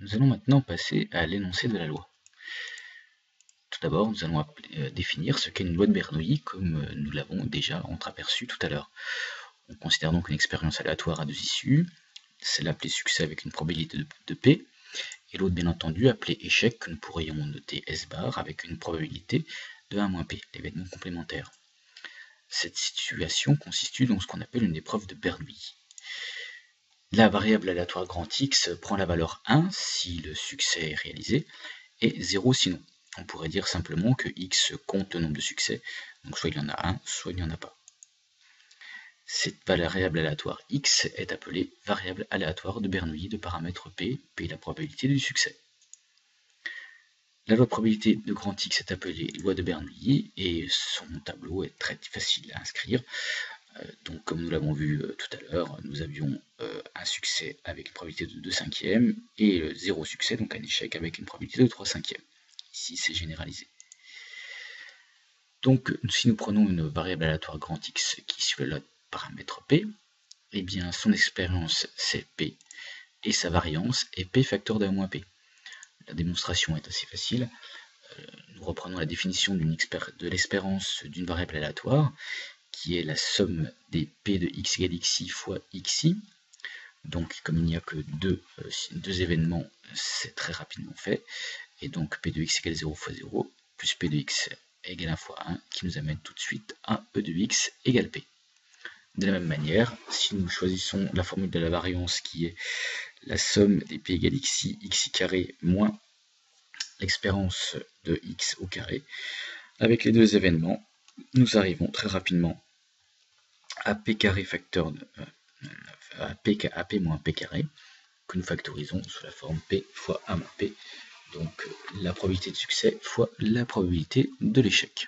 Nous allons maintenant passer à l'énoncé de la loi. Tout d'abord, nous allons définir ce qu'est une loi de Bernoulli, comme nous l'avons déjà entreaperçu tout à l'heure. On considère donc une expérience aléatoire à deux issues, celle appelée succès avec une probabilité de P, et l'autre bien entendu appelée échec, que nous pourrions noter S bar avec une probabilité de 1 P, l'événement complémentaire. Cette situation consiste dans ce qu'on appelle une épreuve de Bernoulli. La variable aléatoire grand X prend la valeur 1 si le succès est réalisé, et 0 sinon. On pourrait dire simplement que X compte le nombre de succès, donc soit il y en a un, soit il n'y en a pas. Cette variable aléatoire X est appelée variable aléatoire de Bernoulli de paramètre P, P est la probabilité du succès. La loi de probabilité de grand X est appelée loi de Bernoulli et son tableau est très facile à inscrire. Donc comme nous l'avons vu tout à l'heure, nous avions un succès avec une probabilité de 2/5 et 0 succès, donc un échec avec une probabilité de 3/5. Ici c'est généralisé. Donc si nous prenons une variable aléatoire grand X qui suit le paramètre P, eh bien son expérience c'est P et sa variance est P facteur de 1 P. La démonstration est assez facile. Nous reprenons la définition de l'espérance d'une variable aléatoire qui est la somme des P de x égale xi fois xi. Donc comme il n'y a que deux événements, c'est très rapidement fait. Et donc P de x égale 0 fois 0 plus P de x égale 1 fois 1 qui nous amène tout de suite à E de x égale P. De la même manière, si nous choisissons la formule de la variance qui est la somme des P égale xi carré moins l'expérience de x au carré, avec les deux événements, nous arrivons très rapidement à P carré facteur de à P moins P carré, que nous factorisons sous la forme P fois A moins P, donc la probabilité de succès fois la probabilité de l'échec.